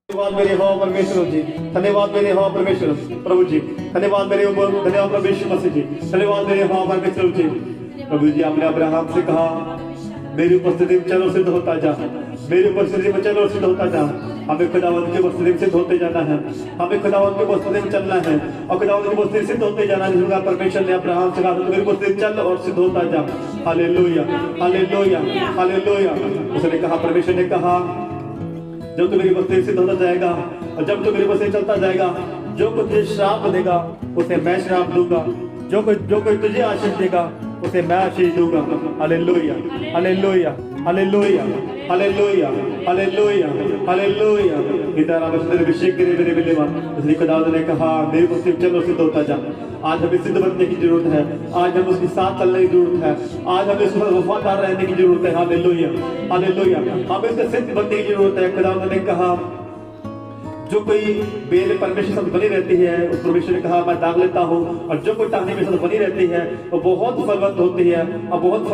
धन्यवाद मेरे हो परमेश्वर जी, धन्यवाद मेरे हो परमेश्वर प्रभु जी, धन्यवाद मेरे धन्यवाद प्रभु यीशु मसीह जी, धन्यवाद मेरे हो परमेश्वर जी। प्रभु जी आपने अब्राहम से कहा मेरी उपस्थिति में चलो सिद्ध होता जा, मेरी उपस्थिति में चलो सिद्ध होता जा। हमें खुदावंत की उपस्थिति में सिद्ध होते जाना है, हमें खुदावंत की उपस्थिति में चलना है और खुदावंत की उपस्थिति सिद्ध होते जाना है। परमेश्वर ने अब्राहम से कहा मेरी उपस्थिति में चल और सिद्ध होता जा। Hallelujah hallelujah hallelujah. उसने कहा, परमेश्वर ने कहा जब तू मेरी उपस्थिति सिद्ध होता जाएगा और जब तू मेरी उपस्थिति चलता जाएगा, जो कोई तुझे श्राप देगा उसे मैं श्राप दूंगा, जो कोई तुझे आशीष देगा उसे मैं आशीष दूंगा। Hallelujah hallelujah hallelujah hallelujah hallelujah hallelujah. इधर अवश्य अभिषेक करे मेरे मिलेवा। इसलिए खुदावंद ने कहा मेरी उपस्थिति चलो सिद्ध होता जा। आज हमें सिद्ध बनने की जरूरत है, आज हमें उसके साथ चलने की जरूरत है, आज हमें उसके वफादार रहने की जरूरत है। Hallelujah hallelujah. हमें उससे सिद्ध बनने की जरूरत है। खुदावंद ने कहा जो कोई बेल परमेश्वर साथ बनी रहती है उस परमेश्वर ने कहा मैं दाग लेता हूँ, और जो कोई टहनी मेरे साथ बनी रहती है वो बहुत फलवंत होती है और बहुत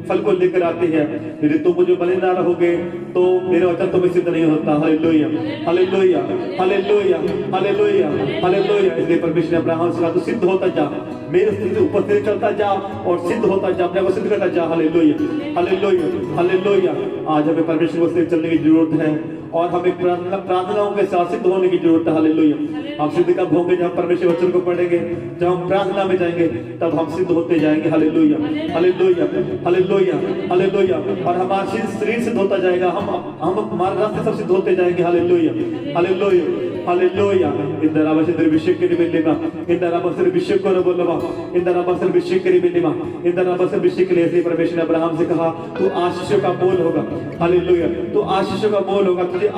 फल को लेकर आती है। यदि तुम मुझे बने ना रहोगे तो मेरा वचन तुम्हें सिद्ध नहीं होता। Hallelujah hallelujah hallelujah hallelujah hallelujah. इसलिए परमेश्वर ने अब्राहम से कहा तू सिद्ध होता जा, मेरे ऊपर से चलता जा और सिद्ध होता जा, अपने को सिद्ध करता जा। Hallelujah hallelujah hallelujah. आज हमें परमेश्वर को चलने की जरूरत है और हमें प्रार्थनाओं के साथ सिद्ध होने की जरूरत है। हालेलुया। हम सिद्ध कब होंगे? जब परमेश्वर वचन को पढ़ेंगे, जब हम प्रार्थना में जाएंगे तब हम सिद्ध होते जाएंगे। Hallelujah hallelujah hallelujah hallelujah. और हमारा शरीर सिद्ध होता जाएगा, हम हमारे रास्ते सब सिद्ध होते जाएंगे। Hallelujah hallelujah hallelujah. इंदर अवसर अभिषेक के मिलेगा, इंदर अवसर अभिषेक को बोलवा, इंदर अवसर अभिषेक के मिलेगा, इंदर अवसर अभिषेक के लिए परमेश्वर ने अब्राहम से कहा तू आशीषों का बोल होगा। हालेलुया। तू आशीषों का बोल होगा, तुझे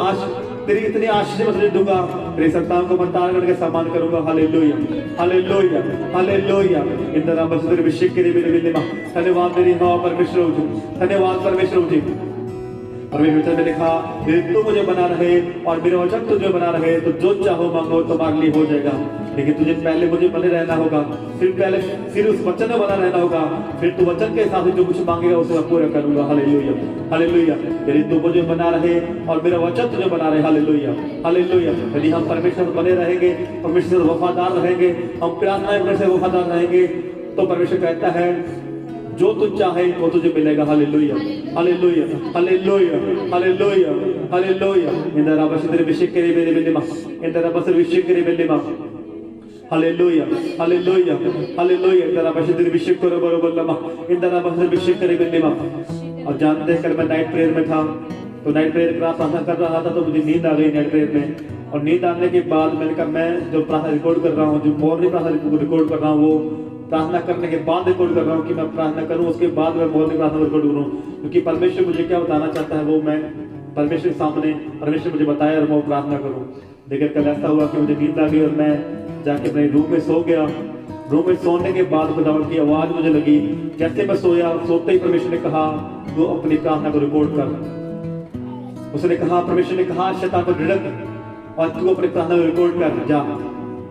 तेरी इतनी आशीष मैं तुझे दूंगा, तेरी संतान को मैं तार करके सम्मान करूंगा। Hallelujah hallelujah hallelujah. इंदर अवसर अभिषेक के मिलेगा। धन्यवाद मेरी मां परमेश्वर जी, धन्यवाद परमेश्वर जी। परमेश्वर ने लिखा तू मुझे बना रहे और मेरा वचन तुझे बना रहे तो जो चाहो मांगो तुम्हारे लिए हो जाएगा। लेकिन तुझे पहले मुझे बने रहना होगा, फिर उस वचन में बना रहना होगा, फिर तू वचन के हिसाब से जो कुछ मांगेगा उसे मैं पूरा करूंगा। Hallelujah hallelujah. यदि तू मुझे बना रहे और मेरा वचन तुझे बना रहे। Hallelujah hallelujah. यदि हम परमेश्वर बने रहेंगे, परमेश्वर वफादार रहेंगे, हम प्रार्थना करने से वफादार रहेंगे, तो परमेश्वर कहता है जो तू चाहे वो तुझे मिलेगा। Hallelujah hallelujah hallelujah hallelujah hallelujah. Inder अवसर अभिषेक करे मेरे मिलेगा, इंदर अवसर अभिषेक करे मिलेगा। Hallelujah hallelujah hallelujah. इंदर अवसर अभिषेक करो बरोबर लमा, इंदर अवसर अभिषेक करे मिलेगा। और जानते हैं कल मैं नाइट प्रेयर में था, तो नाइट प्रेयर प्रार्थना कर रहा था तो मुझे नींद आ गई नाइट प्रेयर में। और नींद आने के बाद मैंने कहा मैं जो प्रार्थना रिकॉर्ड कर रहा हूँ, जो मॉर्निंग प्रार्थना रिकॉर्ड कर रहा हूँ, वो प्रार्थना करने के बाद रिकॉर्ड कर रहा हूँ कि मैं प्रार्थना करूँ, उसके बाद मैं मॉर्निंग प्रार्थना रिकॉर्ड करूँ, क्योंकि परमेश्वर मुझे क्या बताना चाहता है वो मैं परमेश्वर के सामने परमेश्वर मुझे बताया और मैं प्रार्थना करूँ। लेकिन कल ऐसा हुआ कि मुझे नींद आ गई और मैं जाके अपने रूम में सो गया। रूम में सोने के बाद खुदावंद की आवाज मुझे लगी। जैसे मैं सोया, सोते ही परमेश्वर ने कहा तू अपनी प्रार्थना को रिकॉर्ड कर। उसने कहा, परमेश्वर ने कहा शैतान को झिड़क और तू अपनी प्रार्थना को रिकॉर्ड कर जा।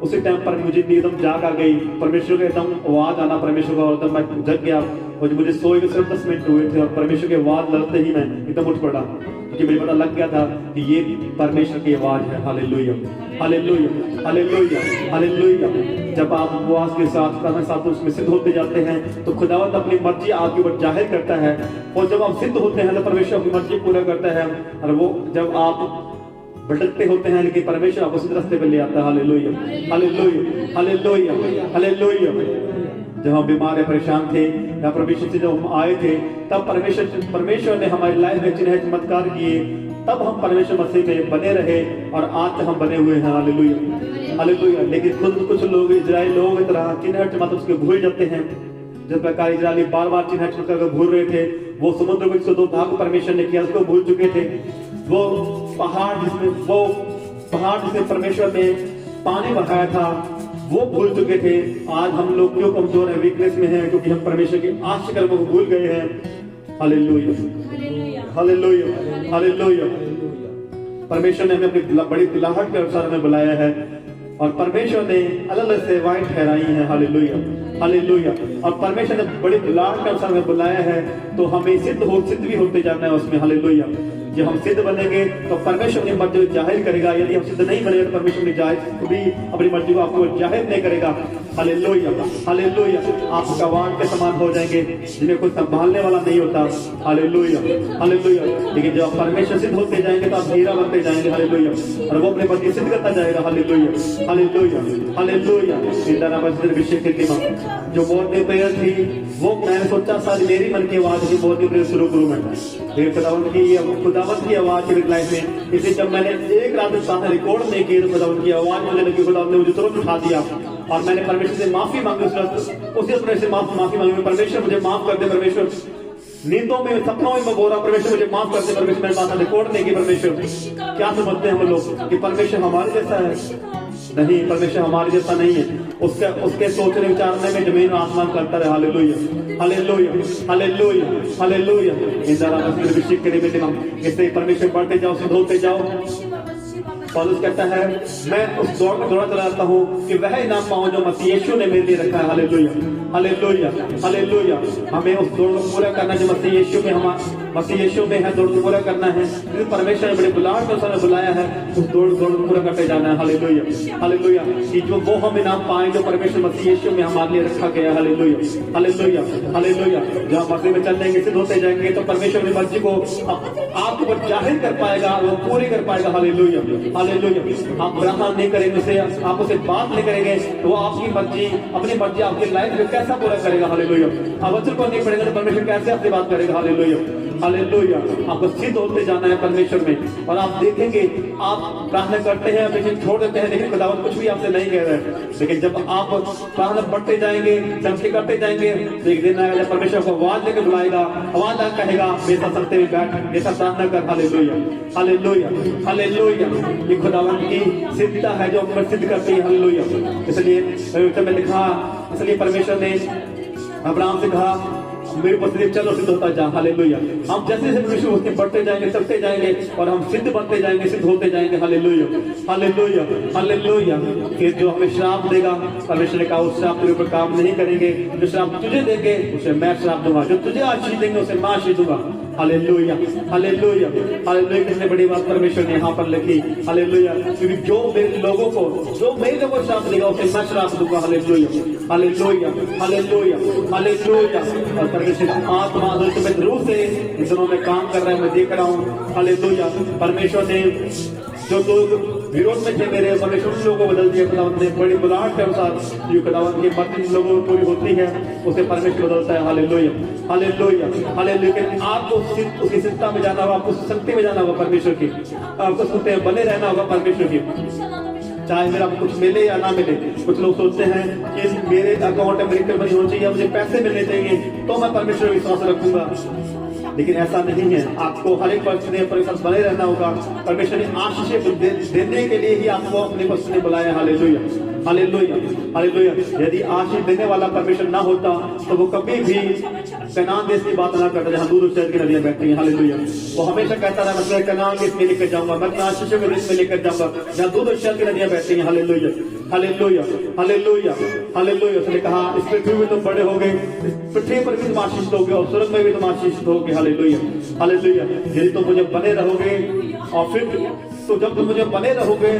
उसी टाइम पर मुझे एकदम जाग आ गई, परमेश्वर का एकदम आवाज आना परमेश्वर का, और मैं जग गया और मुझे सोए के सिर्फ 10 मिनट हुए थे और परमेश्वर की आवाज लगते ही मैं एकदम उठ पड़ा, क्योंकि मुझे पता लग गया था कि ये परमेश्वर की आवाज है। Hallelujah hallelujah hallelujah hallelujah. जब आप उपवास के साथ प्रार्थना के साथ उसमें सिद्ध होते जाते हैं तो खुदावंद अपनी मर्जी आपके ऊपर जाहिर करता है, और जब आप सिद्ध होते हैं तो परमेश्वर अपनी मर्जी पूरा करता है। और वो जब आप भटकते होते हैं लेकिन परमेश्वर आपको सीधे रास्ते पे ले आता है। Hallelujah hallelujah hallelujah hallelujah. जब हम बीमार या परेशान थे या परमेश्वर से जब हम आए थे तब परमेश्वर ने हमारी लाइफ में चिन्ह चमत्कार किए, तब हम परमेश्वर मसीह में बने रहे और आज तक हम बने हुए हैं। Hallelujah hallelujah. लेकिन खुद कुछ लोग इजराइल लोगों की तरह चिन्ह चमत्कार उसके भूल जाते हैं। जिस प्रकार इजराइली बार बार चिन्ह चमत्कार को भूल रहे थे, वो समुद्र को 102 भाग परमेश्वर ने किया उसको भूल चुके थे। वो पहाड़ जिसमें परमेश्वर ने पानी बहाया था वो भूल चुके थे। आज हम लोग क्यों कमजोर है, वीकनेस में है, क्योंकि हम परमेश्वर के आशीष कर्मों को भूल गए हैं। Hallelujah hallelujah hallelujah. परमेश्वर ने हमें अपनी बड़ी दिलाहट के अनुसार हमें बुलाया है और परमेश्वर ने अलग अलग सेवाएं ठहराई हैं। Hallelujah hallelujah. और परमेश्वर ने बड़ी दिलाहट के अनुसार हमें बुलाया है तो हमें सिद्ध भी होते जाना है उसमें। हालेलुया। जब हम सिद्ध बनेंगे तो परमेश्वर अपनी मर्जी को जाहिर करेगा। यदि हम सिद्ध नहीं बनेंगे तो परमेश्वर भी अपनी मर्जी को आपको जाहिर नहीं करेगा। Hallelujah, hallelujah. आप गवाह के समान हो जाएंगे जिन्हें कोई संभालने वाला नहीं होता। Hallelujah, hallelujah. लेकिन जब आप परमेश्वर सिद्ध होते जाएंगे तो आप हीरा बनते जाएंगे। हालेलुया। और वो अपने मर्जी सिद्ध करता जाएगा। Hallelujah, hallelujah, hallelujah. इंदाना मस्जिद अभिषेक की टीम जो मॉर्निंग प्रेयर थी, वो मैंने सोचा शायद मेरी मन की आवाज की मॉर्निंग प्रेयर शुरू करूं मैं। फिर खुदावंत की आवाज मेरी लाइफ में, इसलिए जब मैंने एक रात साथ रिकॉर्ड नहीं की तो खुदावंत की आवाज मुझे लगी, खुदावंत ने मुझे तुरंत उठा दिया और मैंने परमेश्वर से माफी मांगी। उसी तरह से माफी मांगी, परमेश्वर मुझे माफ कर दे। परमेश्वर नींदों में, सपनों में मैं बोल रहा, परमेश्वर मुझे माफ कर दे। परमेश्वर मेरे पास रिकॉर्ड नहीं की। परमेश्वर क्या समझते हैं हम लोग कि परमेश्वर हमारे जैसा है? नहीं, परमेश्वर हमारे जैसा नहीं है। उसके सोचने विचारने में जमीन और आसमान करता रहे। Hallelujah, hallelujah, hallelujah, hallelujah. Indara मस्जिद अभिषेक के लिए इससे परमेश्वर बढ़ते जाओ, सिद्ध होते जाओ। पौलुस कहता है मैं उस दौड़ में दौड़ा चला जाता हूँ कि वह इनाम पाऊं जो मसीह यीशु ने मेरे लिए रखा है। Hallelujah, hallelujah, hallelujah. हमें उस दौड़ को पूरा करना जो मसीह यीशु में है, दौड़ को पूरा करना है। परमेश्वर ने बड़े बुलाहट में उसने बुलाया है, उस दौड़ को पूरा करते जाना है। Hallelujah, hallelujah. कि जो वो हम इनाम पाए जो परमेश्वर मसीह यीशु में हमारे लिए रखा गया। Hallelujah, hallelujah, hallelujah. जब मसीह में चलेंगे, सिद्ध होते जाएंगे तो परमेश्वर की मर्जी को आपके ऊपर जाहिर कर पाएगा, वो पूरी कर पाएगा। Hallelujah, hallelujah. आप ग्रहण नहीं करेंगे उसे, आप उसे बात नहीं करेंगे तो वो आपकी मर्जी, अपनी मर्जी आपकी लाइफ में कैसा पूरा करेगा। हालेलुया। आप वचन को नहीं पढ़ेंगे तो परमेश्वर कैसे आपसे बात करेगा। Hallelujah, hallelujah. आपको सिद्ध होते जाना है परमेश्वर में और आप देखेंगे आप प्रार्थना करते हैं, लेकिन छोड़ देते हैं, लेकिन खुदावंत कुछ भी आपसे नहीं कह रहे हैं। लेकिन जब आप प्रार्थना बढ़ते जाएंगे, चमके करते जाएंगे, तो एक दिन आएगा जब परमेश्वर को आवाज लेकर बुलाएगा, आवाज आकर कहेगा मेरे संगते में बैठ, ऐसा प्रार्थना कर। Hallelujah, hallelujah, hallelujah. ये खुदावंत की सिद्धता है जो सिद्ध करती है। हालेलुया। इसलिए में लिखा, इसलिए परमेश्वर ने अब्राहम से कहा मेरी उपस्थिति चलो सिद्ध होता जा। हालेलुया। हम जैसे जैसे परमेश्वर उसके बढ़ते जाएंगे, चलते जाएंगे और हम सिद्ध बनते जाएंगे, सिद्ध होते जाएंगे। Hallelujah, hallelujah, hallelujah. फिर जो हमें श्राप देगा, परमेश्वर ने कहा उस श्राप के ऊपर काम नहीं करेंगे। जो श्राप तुझे देंगे उसे मैं श्राप दूंगा, जो तुझे आशीष देंगे उसे मैं आशीष दूंगा। Hallelujah, hallelujah, hallelujah. कितने बड़ी बात परमेश्वर ने यहाँ पर लिखी। हालेलुया। क्योंकि जो मेरे लोगों को श्राप देगा उसे मैं श्राप दूंगा। Hallelujah, hallelujah, hallelujah, hallelujah. और परमेश्वर आत्मा रूह से इन दिनों में काम कर रहा है, मैं देख रहा हूँ। हालेलुया। परमेश्वर ने जो लोग विरोध में थे मेरे, परमेश्वर उन लोगों को बदल दिया। खुदावंत ने बड़ी बुलाहट के अनुसार जो खुदावंत की मर्जी लोगों को पूरी होती है उसे परमेश्वर बदलता है। Hallelujah, hallelujah, hallelujah. आपको उसकी सिद्धता में जाना होगा, आपको शक्ति में जाना होगा परमेश्वर की, आपको सत्य में बने रहना होगा परमेश्वर की, चाहे मेरा कुछ मिले या ना मिले। कुछ लोग सोचते हैं कि मेरे अकाउंट में मेरी मनी होनी चाहिए, मुझे पैसे मिलने चाहिए तो मैं परमेश्वर विश्वास रखूंगा, लेकिन ऐसा नहीं है। आपको हर एक परिस्थिति में परिश्रम बने रहना होगा। परमेश्वर ने आशीष देने के लिए ही आपको अपने पक्ष में बुलाया। Hallelujah, hallelujah, hallelujah. यदि आशीष देने वाला परमेश्वर ना होता तो वो कभी भी कनान देश की बात ना करता जहाँ दूध और शहद की नदियां बहती हैं। हालेलुया। वो हमेशा कहता रहा मैं कनान देश में लेकर जाऊंगा, मैं आशीष के देश में लेकर जाऊंगा जहाँ दूध और शहद की नदियां बहती हैं। Hallelujah, hallelujah, hallelujah, hallelujah. उसने कहा इस पृथ्वी में तुम बड़े होगे, पृथ्वी पर भी तुम आशीष होगे और स्वर्ग में भी तुम आशीष होगे। Hallelujah, hallelujah. यदि तुम मुझे बने रहोगे और फिर तो जब तुम मुझे बने रहोगे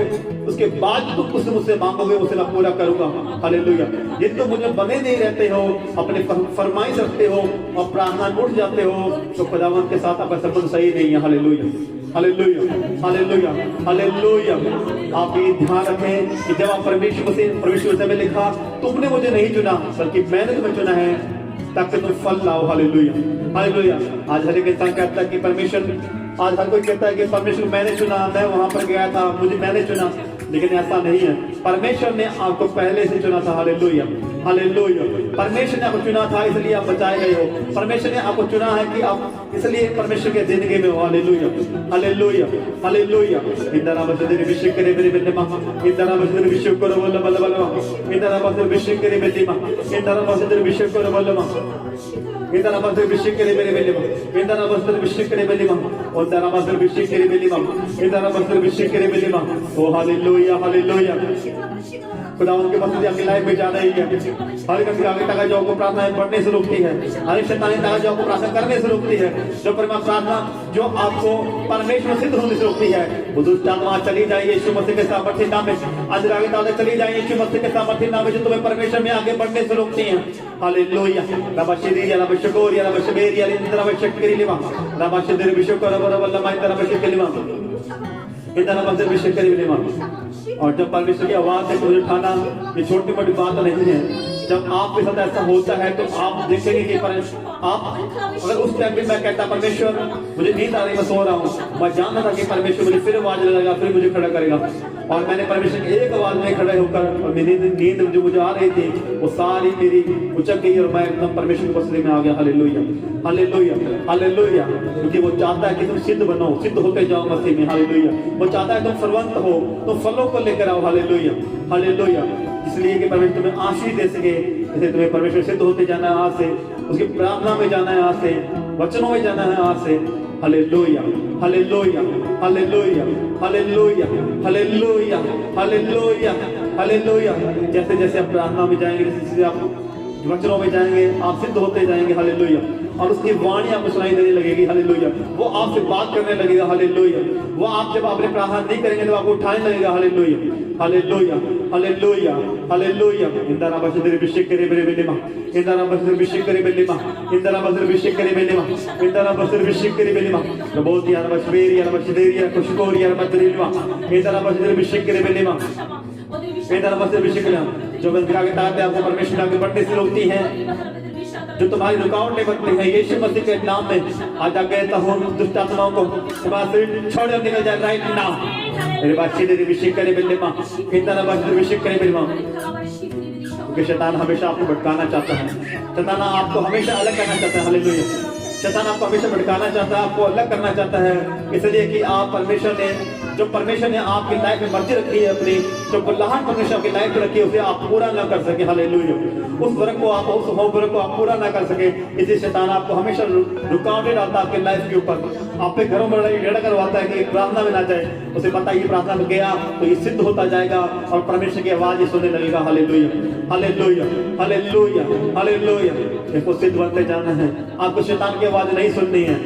उसके बाद तुम कुछ मुझसे मांगोगे उसे मैं पूरा करूंगा। हालेलुया। यदि तुम मुझे बने नहीं रहते हो, अपने फरमाइश रखते हो और प्रार्थना में उठ जाते हो तो खुदावंत के साथ आपका संबंध सही नहीं है। Hallelujah, hallelujah, hallelujah, hallelujah. आप ये ध्यान रखें कि जब आप परमेश्वर से में लिखा तुमने मुझे नहीं चुना बल्कि मैंने तुम्हें चुना है ताकि तुम फल लाओ। Hallelujah, hallelujah. आज हर एक इंसान कहता है कि परमेश्वर, आज हर कोई कहता है कि परमेश्वर मैंने चुना, मैं वहां पर गया था, मैंने चुना, लेकिन ऐसा नहीं है। परमेश्वर ने आपको पहले से चुना था। Hallelujah, hallelujah. परमेश्वर ने आपको चुना था इसलिए आप बचाए गए हो। परमेश्वर ने आपको चुना है कि आप इसलिए परमेश्वर के जिंदगी में हो। Hallelujah, hallelujah, hallelujah. इंदरा मस्जिद अभिषेक करे मेरे बेटे मां, इंदरा मस्जिद अभिषेक करो बल्ला बल्ला बल्ला, इंदरा मस्जिद अभिषेक करे बेटी मां, इंदरा मस्जिद अभिषेक करो बल्ला मां, इंदरा मस्जिद अभिषेक करे मेरे बेटे मां, इंदरा मस्जिद अभिषेक करे बेटी मां, और इंदरा मस्जिद अभिषेक करे बेटी मां, इंदरा मस्जिद अभिषेक करे बेटी मां। ओ हालेलुया, हालेलुया। खुदावंत के मस्जिद आपकी लाइफ में जाना ही है। हर एक आगे ताकतों को प्रार्थना पढ़ने से रोकती है, हर एक शैतानी ताकतों को प्रार्थना करने से रोकती है, जो परमात्मा प्रार्थना जो आपको परमेश्वर सिद्ध होने से रोकती है, वो दुष्ट आत्मा चली जाए यीशु मसीह के सामर्थ्य नाम में। आज आगे ताकत चली जाए यीशु मसीह के सामर्थ्य नाम में, जो तुम्हें परमेश्वर में आगे बढ़ने से रोकती हैं। हालेलुया। रबाशिरिया रबशकोरिया रबशबेरिया इंद्र रबशकरिलिमा रबाशिदर बिशकोर बरबल्लमा इंद्र रबशकरिलिमा इंद्र रबशकरिलिमा। और जब परमेश्वर की आवाज से मुझे उठाना ये छोटी मोटी बात नहीं है। जब आपके साथ ऐसा होता है तो आप देखेंगे कि आप अगर उस टाइम पे मैं कहता परमेश्वर मुझे नींद आ रही, मैं सो रहा हूँ, मैं जानता था कि परमेश्वर मुझे फिर आवाज लगाएगा, फिर मुझे खड़ा करेगा, और मैंने परमेश्वर की एक आवाज में खड़े होकर और मेरी नींद जो मुझे आ रही थी वो सारी मेरी उचक गई और मैं एकदम परमेश्वर के बसने में आ गया। Hallelujah hallelujah hallelujah. क्योंकि वो चाहता है कि तुम सिद्ध बनो, सिद्ध होते जाओ मसीह में। हालेलुया। वो चाहता है तुम फलवंत हो, तुम फलों को लेकर आओ। Hallelujah hallelujah. इसलिए कि परमेश्वर तुम्हें आशीष दे सके, जैसे तुम्हें परमेश्वर सिद्ध होते जाना है आज से, उसकी प्रार्थना में जाना है आज से, वचनों में जाना है आज से। Hallelujah hallelujah hallelujah hallelujah hallelujah hallelujah hallelujah. जैसे जैसे आप प्रार्थना में जाएंगे, जैसे जैसे आप वचनों में जाएंगे, आप सिद्ध होते जाएंगे। हालेलुया। और उसकी वाणी आपको सुनाई देने लगेगी। हालेलुया। वो आपसे बात करने लगेगा। हालेलुया। वो आप जब आपने प्रार्थना नहीं करेंगे तो आपको उठाने लगेगा। Hallelujah hallelujah hallelujah hallelujah. इंदारा बशदर बिशक करे बेलेमा, इंदारा बशदर बिशक करे बेलेमा, इंदारा बशदर बिशक करे बेलेमा, इंदारा बशदर बिशक करे बेलेमा। रबोती यार बशबेरी यार बशदेरी यार खुशकोरी यार बदरीलवा, इंदारा बशदर बिशक करे बेलेमा, इंदारा बशदर बिशक करे। जो बंदगा के ताकत आपको परमेश्वर आगे बढ़ने से रोकती है, जो तुम्हारी रुकावटें बनती है, यीशु मसीह के नाम में आज कहता हूँ दुष्ट आत्माओं को तुम्हारे छोड़ कर निकल जाए राइट नाउ। मेरे बादशाह तेरे अभिषेक करे बेलेमा, इंदारा बशदर अभिषेक करे बेलेमा। क्योंकि शैतान हमेशा आपको भटकाना चाहता है, शैतान आपको हमेशा अलग करना चाहता है। हालेलुया। शैतान आपको हमेशा भटकाना चाहता है, आपको अलग करना चाहता है, इसलिए कि आप परमेश्वर ने आपकी लाइफ में मर्जी रखी है, अपनी जो बुल्लाहट परमेश्वर की लाइफ में रखी है उसे आप पूरा ना कर सके। हालेलुया। उस वर्क को आप उस होमवर्क को आप पूरा ना कर सके, इसलिए शैतान आपको हमेशा रुकावटें डालता है आपके लाइफ के ऊपर, आपके घरों में लड़ाई झगड़ा करवाता है कि प्रार्थना में ना जाए। उसे पता है ये प्रार्थना में गया तो ये सिद्ध होता जाएगा और परमेश्वर की आवाज ये सुनने लगेगा। Hallelujah hallelujah hallelujah hallelujah. देखो सिद्ध बनते जाना है, आपको शैतान की आवाज नहीं सुननी है,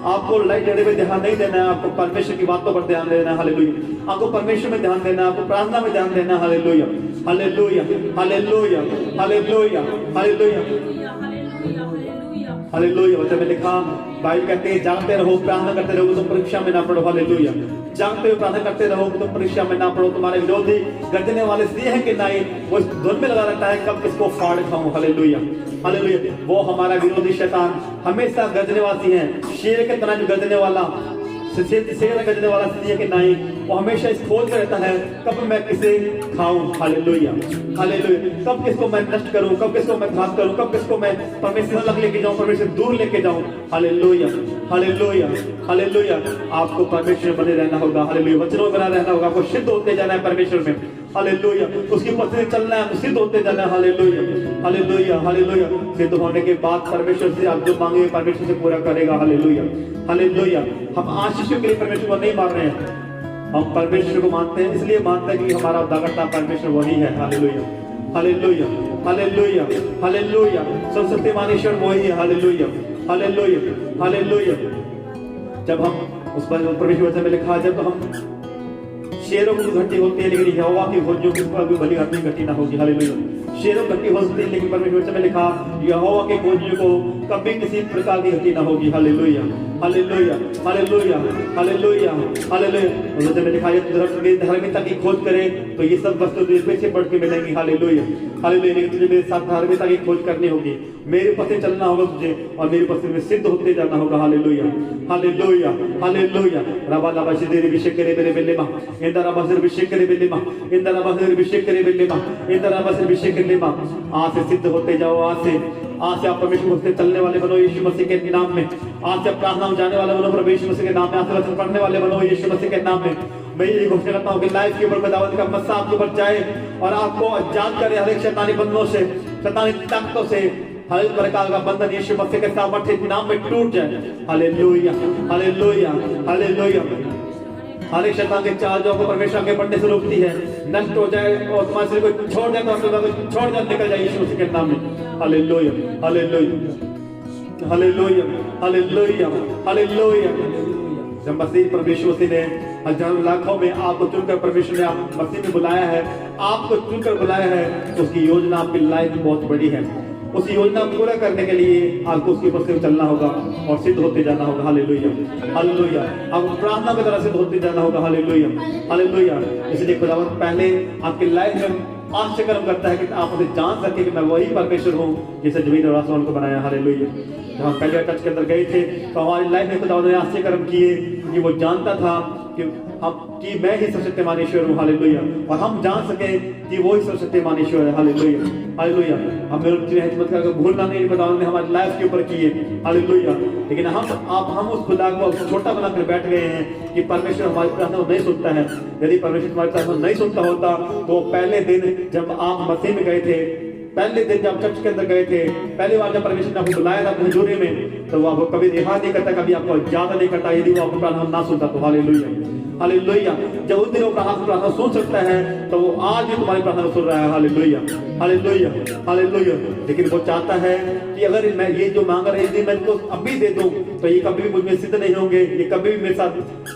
आपको लाइट जड़े में ध्यान नहीं देना है, आपको परमेश्वर की बातों पर ध्यान देना है। हालेलुया। आपको परमेश्वर में ध्यान देना है, आपको प्रार्थना में ध्यान देना है। Hallelujah hallelujah hallelujah hallelujah hallelujah hallelujah. वचन में लिखा, बाइबल कहते हैं जागते रहो प्रार्थना करते रहो तुम परीक्षा में ना पड़ो। हालेलुया। जागते हुए प्रार्थना करते रहो तुम परीक्षा में ना पड़ो। तुम्हारे विरोधी गर्जने वाले इसलिए है कि नहीं वो इस धुन में लगा रहता है कब किसको फाड़ खाऊं। Hallelujah hallelujah. वो हमारा विरोधी शैतान हमेशा गर्जने वाली है, शेर के तरह जो गर्जने वाला गजने वाला इसलिए कि नहीं, वो हमेशा इस खोज में रहता है कब मैं किसे खाऊं। Hallelujah hallelujah. कब किसको मैं नष्ट करूं, कब किसको मैं घात करूं, कब किसको मैं परमेश्वर लग लेके जाऊं, परमेश्वर दूर लेके जाऊं। Hallelujah hallelujah hallelujah. आपको परमेश्वर बने रहना होगा। हालेलुया। वचनों में बना रहना होगा, आपको सिद्ध होते जाना है परमेश्वर में। हालेलुया। उसकी पत्नी चलना है, सिद्ध होते जाना है। Hallelujah hallelujah hallelujah. सिद्ध होने के बाद परमेश्वर से आप जो मांगे परमेश्वर से पूरा करेगा। Hallelujah hallelujah. हम आशीषों के लिए परमेश्वर को नहीं मान रहे हैं, हम परमेश्वर को मानते हैं, इसलिए मानते हैं कि हमारा उद्धारकर्ता परमेश्वर वही है। Hallelujah hallelujah hallelujah hallelujah. सर्वशक्तिमान ईश्वर वही है। Hallelujah hallelujah hallelujah. जब हम उस पर परमेश्वर वचन में लिखा, जब हम शेरों की घटी होती है लेकिन यहोवा की खोजों की भली अपनी घटी ना होगी। हालेलुया। शेरों घटी हो सकती है लेकिन परमेश्वर वचन में लिखा यहोवा के खोजियों को कभी किसी प्रकार की घटी ना होगी। Hallelujah hallelujah hallelujah hallelujah hallelujah. वचन में लिखा धार्मिकता की खोज करे तो ये सब वस्तु तुझे पीछे बढ़ के मिलेंगी। Hallelujah hallelujah. लेकिन तुझे मेरे साथ धार्मिकता की खोज करनी होगी, मेरे पथ चलना होगा तुझे और मेरे पथ में सिद्ध होते जाना होगा। Hallelujah hallelujah hallelujah. रबा लबा शिदेरी विशेष करे बेले बेलेमा, इंदरा बसर विशेष करे बेलेमा, इंदरा बसर विशेष करे बेलेमा, इंदरा बसर विशेष करे बेलेमा। आज से सिद्ध होते जाओ, आज से आप परमेश्वर से चलने वाले बनो यीशु मसीह के नाम में। आज से प्रार्थना में जाने वाले बनो प्रभु यीशु मसीह के नाम में। आज से वचन पढ़ने वाले बनो यीशु मसीह के नाम में। मैं ये घोषणा करता हूँ कि लाइफ के ऊपर दावत का मस्सा आपके ऊपर जाए और आपको आजाद करे हर एक शैतानी बंधनों से, शैतानी ताकतों से। हर एक प्रकार का बंधन यीशु मसीह के सामर्थ्य नाम में टूट जाए। Hallelujah hallelujah hallelujah. हर एक शैतान के चार्जों को परमेश्वर के बढ़ने से रोकती है। नष्ट हो जाए और तुम्हारे शरीर को छोड़ जाए तो छोड़ जाए, निकल जाए यीशु मसीह के नाम में। Hallelujah, hallelujah, hallelujah, hallelujah, hallelujah. जब मसीह परमेश्वर मसीह ने हजारों लाखों में आपको चुनकर परमेश्वर ने आप मसीह में बुलाया है, आपको चुनकर बुलाया है, तो उसकी योजना आपकी लाइफ में बहुत बड़ी है। उस योजना को पूरा करने के लिए आपको उसके ऊपर से चलना होगा और सिद्ध होते जाना होगा। Hallelujah, hallelujah. आपको प्रार्थना की तरह सिद्ध होते जाना होगा। Hallelujah, hallelujah. इसलिए खुदावंद पहले आपकी लाइफ में आश्चर्य करता है कि आप उसे जान सके कि मैं वही परमेश्वर हूँ जिसे जमीन और आसमान को बनाया। हालेलुया। जब हम पहले टच के अंदर गए थे तो हमारी लाइफ में खुदावंद ने आश्चर्य किए कि वो जानता था कि मैं ही सर्वशक्तिमान ईश्वर हूँ। हालेलुया। और हम जान सके कि वो ही सर्वशक्तिमान ईश्वर है। Hallelujah, hallelujah. हमें उनकी हिम्मत करके भूलना नहीं, खुदावंद ने हमारी लाइफ के ऊपर किए। हालेलुया। लेकिन हम उस खुदा को छोटा बनाकर बैठ गए हैं कि परमेश्वर हमारी प्रार्थना को नहीं सुनता है। यदि परमेश्वर हमारी प्रार्थना नहीं सुनता होता तो पहले दिन जब आप मसीह में गए थे, पहले दिन जब चर्च के अंदर गए थे, पहली बार जब परमेश्वर ने आपको बुलाया था अपनी हजूरी में, तो वो आपको कभी रिहा नहीं करता, कभी आपको ज्यादा नहीं करता यदि वो आपको प्रार्थना ना सुनता तो। Hallelujah, hallelujah. जब उस दिन वो प्रार्थना सुन सकता है तो वो आज भी तुम्हारी प्रार्थना सुन रहा है। Hallelujah, hallelujah, hallelujah. लेकिन वो चाहता है कि अगर मैं ये जो मांग रहा है यदि मैं इनको अभी दे दूं तो ये कभी भी मुझ में सिद्ध नहीं होंगे, ये कभी भी मेरे साथ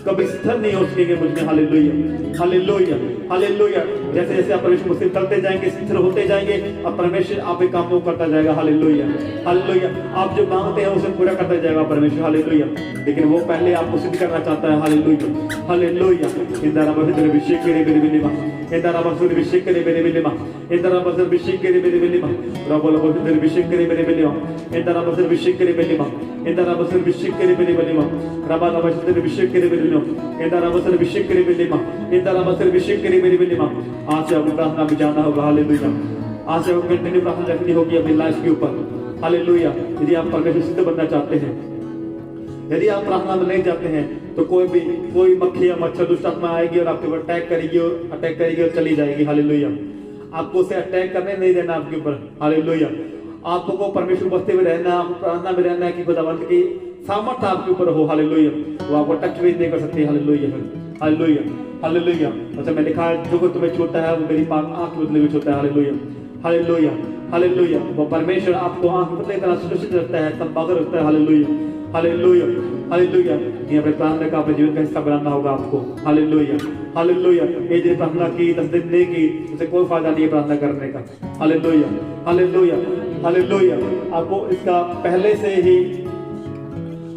कभी स्थिर नहीं हो सकेंगे मुझ में। Hallelujah, hallelujah, hallelujah. जैसे जैसे आप परमेश्वर मुझसे करते जाएंगे, स्थिर होते जाएंगे, अब परमेश्वर आप एक काम को करता जाएगा। Hallelujah, hallelujah. आप जो मांगते हैं उसे पूरा करता जाएगा परमेश्वर। हालेलुया। लेकिन वो पहले आपको सिद्ध करना चाहता है। Hallelujah, hallelujah. इंदरा बसर विषय के रे बिलिमा, इंदरा बसर विषय के रे बिलिमा, इंदरा बसर विषय के रे बिलिमा, रबोला बसर विषय के रे बिलिमा, इंदरा बसर विषय के रे बिलिमा, इंदरा बसर विषय के रे बिलिमा, रबाला बसर विषय के रे बिलिमा, इंदरा बसर विषय के रे बिलिमा, इंदरा बसर विषय के रे बिलिमा। आज से आपको प्रार्थना में जाना होगा। हालेलुया। आज से आपको कंटिन्यू प्रार्थना रखनी होगी अपनी लाइफ के ऊपर। हालेलुया। यदि आप परमेश्वर सिद्ध बनना चाहते हैं, यदि आप प्रार्थना में नहीं जाते हैं तो कोई मक्खी या मच्छर दुष्ट आत्मा आएगी और आपके ऊपर अटैक करेगी और चली जाएगी। हालेलुया। आपको उसे अटैक करने नहीं देना आपके ऊपर। हालेलुया। आपको को परमेश्वर बसते हुए रहना, आपको प्रार्थना में रहना है कि खुदावंत की सामर्थ्य आपके ऊपर हो। हालेलुया। वो आपको टच भी नहीं कर सकती। Hallelujah, hallelujah, hallelujah. अच्छा मैं लिखा है जो तुम्हें छूता है वो मेरी आंख बदले हुए छूता है। Hallelujah, hallelujah, hallelujah. वो परमेश्वर आपको आंख बदले तरह सुरक्षित रखता है, संभाल रखता है। Hallelujah, hallelujah, hallelujah. ये अपने प्रार्थना का अपने जीवन का हिस्सा बनाना होगा आपको। Hallelujah, hallelujah. ये जो प्रार्थना की 10 दिन नहीं की उसे कोई फायदा नहीं है प्रार्थना करने का। Hallelujah, hallelujah, hallelujah. आपको इसका पहले से ही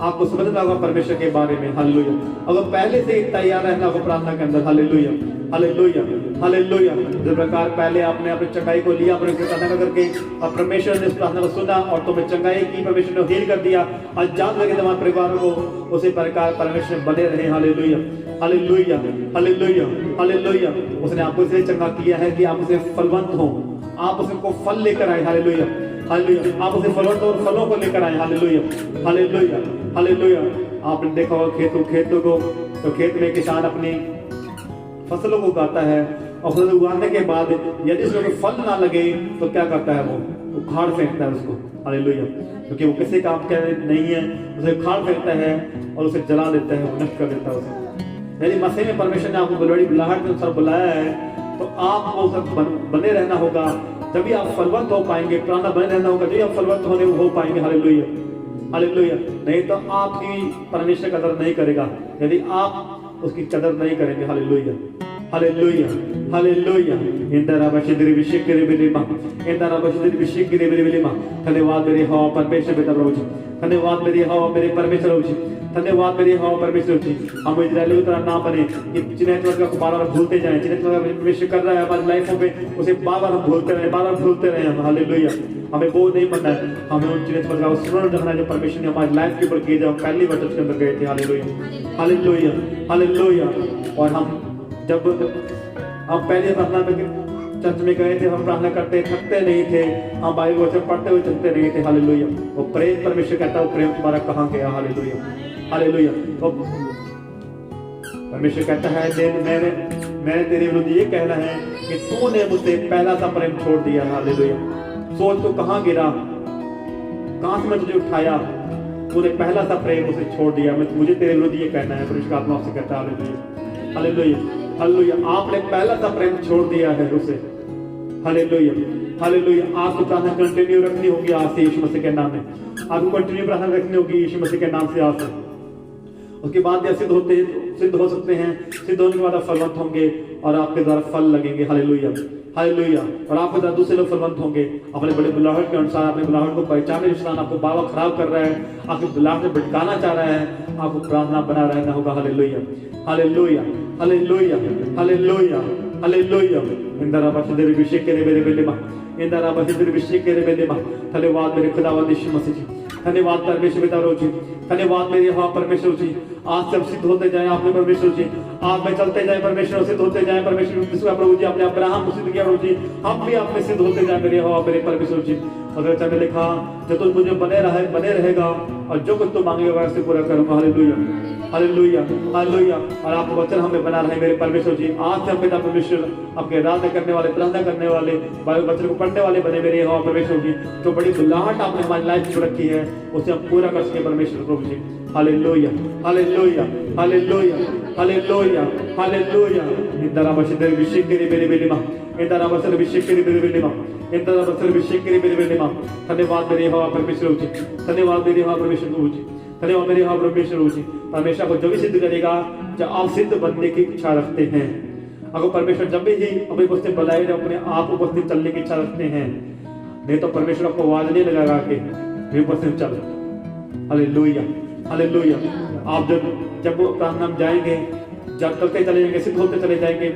आपको समझना होगा परमेश्वर के बारे में। हालेलुया। अगर पहले से ही तैयार रहना होगा प्रार्थना के अंदर। Hallelujah, hallelujah, hallelujah. जिस प्रकार पहले आपने अपनी चंगाई को लिया, अपने प्रार्थना करके अब परमेश्वर ने उस प्रार्थना को सुना और तुम्हें चंगाई की, परमेश्वर ने हील कर दिया। आज जान लगे तुम्हारे परिवारों को उसी प्रकार परमेश्वर बने रहे। Hallelujah, hallelujah, hallelujah, hallelujah. उसने आपको इसलिए चंगा किया है कि आप उसे फलवंत हो, आप उसको फल लेकर आए। Hallelujah, hallelujah. आप उसे फलवंत और फलों को लेकर आए। Hallelujah, hallelujah, hallelujah. आपने देखा होगा खेतों को, तो खेत में किसान अपनी फसलों को उगाता है और फसल उगाने के बाद यदि उसमें कोई फल ना लगे तो क्या करता है, वो उखाड़ फेंकता है उसको। हालेलुया। क्योंकि वो किसी काम का नहीं है, उसे उखाड़ फेंकता है और उसे जला देता है, वो नष्ट कर देता है उसे। यदि मसीह में परमेश्वर ने आपको बड़ी बुलाहट के अनुसार बुलाया है तो आपको बने रहना होगा, तभी आप फलवंत हो पाएंगे। प्रार्थना बने रहना होगा, तभी आप फलवंत होने हो पाएंगे। Hallelujah, hallelujah. नहीं तो आपकी परमेश्वर कदर नहीं करेगा यदि आप उसकी कदर नहीं करेंगे। Hallelujah, hallelujah, hallelujah. इंदरा बशदरी विशिकरे बिलिमा, इंदरा बशदरी विशिकरे बिलिमा। धन्यवाद मेरे हो परमेश्वर पिता प्रभु जी, धन्यवाद मेरे हो मेरे परमेश्वर प्रभु जी, धन्यवाद मेरे हो परमेश्वर जी। हम इजरायलियों तरह ना बने कि जिन्हें को बार-बार भूलते जाएं, जिन्हें परमेश्वर कर रहा है हमारी लाइफों में उसे बार-बार हम भूलते रहे, बार-बार भूलते रहे हम। हालेलुया। हमें वो नहीं बनना है, हमें उन चीज़ों का स्मरण रखना है जो परमेश्वर ने हमारी लाइफ के ऊपर किए, जब हम पहली बार चर्च के अंदर गए थे। Hallelujah, hallelujah, hallelujah. और हम जब हम पहले प्रार्थना में चर्च में गए थे, हम प्रार्थना करते थकते नहीं थे, हम बाइबल वचन पढ़ते हुए थकते नहीं थे। हालेलुया। वो प्रेम परमेश्वर कहता है, वो प्रेम तुम्हारा कहाँ गया। Hallelujah, hallelujah. तो परमेश्वर कहता है मैंने तेरे विरुद्ध ये कहना है कि तूने मुझसे पहला सा प्रेम छोड़ दिया। हालेलुया। सोच तो कहाँ गिरा, कहाँ से मैं तुझे उठाया, तूने पहला सा प्रेम उसे छोड़ दिया। मुझे तेरे विरुद्ध ये कहना है, परमेश्वर आत्मा आपसे कहता है। हालेलुया, हालेलुया, हालेलुया, आपने पहला सा प्रेम छोड़ दिया है उसे। Hallelujah, hallelujah. आपको प्रार्थना कंटिन्यू रखनी होगी आज से यीशु मसीह के नाम में। आपको कंटिन्यू प्रार्थना रखनी होगी यीशु मसीह के नाम से आज से। उसके बाद यह सिद्ध हो सकते हैं। सिद्ध होने के बाद आप फलवंत होंगे और आपके द्वारा फल लगेंगे। Hallelujah, hallelujah. और आपके द्वारा दूसरे लोग फलवंत होंगे अपने बड़े बुलाहट के अनुसार। अपने बुलाहट को पहचानने के अनुसार आपको बाबा खराब कर रहा है, आपकी बुलाहट से भटकाना चाह रहा है, आपको प्रार्थना बना रहना होगा। Hallelujah, hallelujah, hallelujah, hallelujah, hallelujah. इंदरा बशदर विषय के मेरे बेलेमा, इंदरा बशदर विषय के बेलेमा। धन्यवाद मेरे खुदावंद यीशु मसीह जी, धन्यवाद परमेश्वर पिता जी, धन्यवाद मेरे हाँ परमेश्वर जी। आज सब सिद्ध होते जाए आपने परमेश्वर जी, आप में चलते जाए परमेश्वर, सिद्ध होते जाए परमेश्वर प्रभु जी। आपने अब्राहम को सिद्ध किया प्रभु जी, हम भी आप में सिद्ध होते जाए मेरे हाँ मेरे परमेश्वर जी। अगर चैनल लिखा जो तुम मुझे बने रहेगा और जो कुछ तुम मांगेगा वैसे पूरा करूंगा। Hallelujah, hallelujah, hallelujah. और आपका वचन हमें बना रहे मेरे परमेश्वर जी। आज से हम पिता परमेश्वर आपके आराधना करने वाले, प्रार्थना करने वाले, वचन को पढ़ने वाले बने मेरे हाँ परमेश्वर जी। जो बड़ी बुलाहट आपने हमारी लाइफ में रखी है उसे हम पूरा कर सके परमेश्वर प्रभु जी। Hallelujah, hallelujah, hallelujah, hallelujah, hallelujah. इंदरा बशदर विषय के मेरे बेलेमा, इंदरा बशदर विषय के मेरे बेलेमा, इंदरा बशदर विषय के मेरे बेलेमा। धन्यवाद मेरे हाँ परमेश्वर जी, धन्यवाद मेरे हाँ परमेश्वर प्रभु जी, धन्यवाद मेरे हाँ परमेश्वर जी। परमेश्वर को जब भी सिद्ध करेगा जब आप सिद्ध बनने की इच्छा रखते हैं। अगर परमेश्वर जब भी अपने उपस्थित बुलाए जब अपने आप उपस्थित चलने की इच्छा रखते हैं, नहीं तो परमेश्वर आपको आवाज नहीं लगाएगा कि उपस्थित चल। Hallelujah, hallelujah. आप जब प्रार्थना में जाएंगे, जब करते चले जाएंगे, सिद्ध होते चले जाएंगे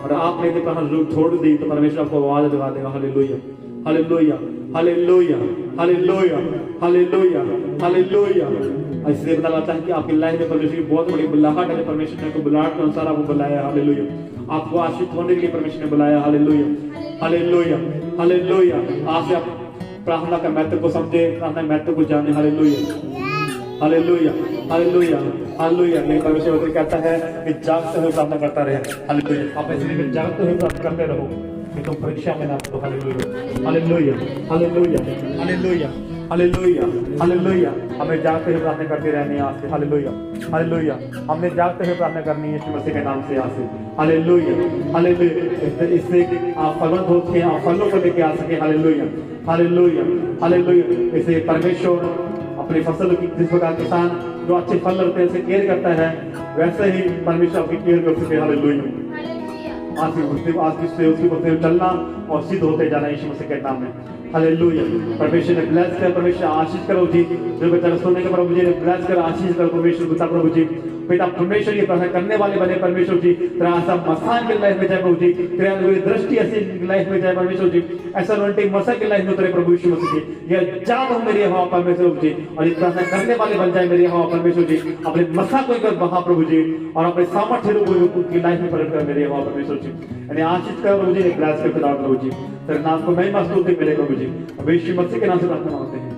और आपने यदि प्रार्थना छोड़ दी तो परमेश्वर आपको आवाज लगा देगा। Hallelujah, hallelujah, hallelujah, hallelujah, hallelujah, hallelujah. इसलिए पता लगता है कि आपकी लाइफ में परमेश्वर की बहुत बड़ी बुलाहट है। परमेश्वर ने आपको बुलाहट के अनुसार आपको बुलाया। हालेलुया, आपको आशीष होने के लिए परमेश्वर ने बुलाया। Hallelujah, hallelujah, hallelujah. आज से आप प्रार्थना का महत्व को समझे, प्रार्थना के महत्व को जाने। Hallelujah, hallelujah, hallelujah, hallelujah. मेरे परमेश्वर कहता है कि जागते हुए प्रार्थना करता रहे। हालेलुया, आप ऐसे जागते हुए प्रार्थना करते रहो कि तुम परीक्षा में ना पड़ो। Hallelujah, hallelujah, hallelujah, hallelujah, hallelujah, hallelujah. हमें जागते हुए प्रार्थना करते रहने आज से। Hallelujah, hallelujah. हमने जागते हुए प्रार्थना करनी है यीशु मसीह के नाम से आज से। Hallelujah, hallelujah. इससे आप फलवंत हो सके, आप फलों को लेके आ सके। Hallelujah, hallelujah, hallelujah. इसे परमेश्वर अपनी फसल की जिस प्रकार किसान जो अच्छे फल लगते हैं उसे केयर करता है, वैसे ही परमेश्वर आपकी केयर कर सके। हालेलुया। आज उसके चलना और सिद्ध होते जाना यीशु मसीह के नाम में। हालेलुया। परमेश्वर ने ब्लेस कर, परमेश्वर आशीष करो जी। जो बेचारा सुनने के प्रभु जी ने ब्लेस कर, आशीष करो परमेश्वर पिता प्रभु जी। बेटा परमेश्वर की प्रार्थना करने वाले बने परमेश्वर जी। तेरा ऐसा मसान की लाइफ में जाए प्रभु जी, तेरा दृष्टि ऐसी लाइफ में जाए परमेश्वर जी, ऐसा रोटिंग मसा की लाइफ में उतरे प्रभु यीशु मसीह जी। ये जान हो मेरी हवा परमेश्वर जी, और ये प्रार्थना करने वाले बन जाए मेरी हवा परमेश्वर जी। अपने मसा को कर बहा प्रभु जी, और अपने सामर्थ्य को की लाइफ में पलट कर मेरी हवा परमेश्वर जी। यानी आशीष कर प्रभु जी, ब्लेस कर प्रभु जी। तेरे नाम को महिमा स्तुति मिले प्रभु जी। अब यीशु मसीह के नाम से प्रार्थना होते हैं।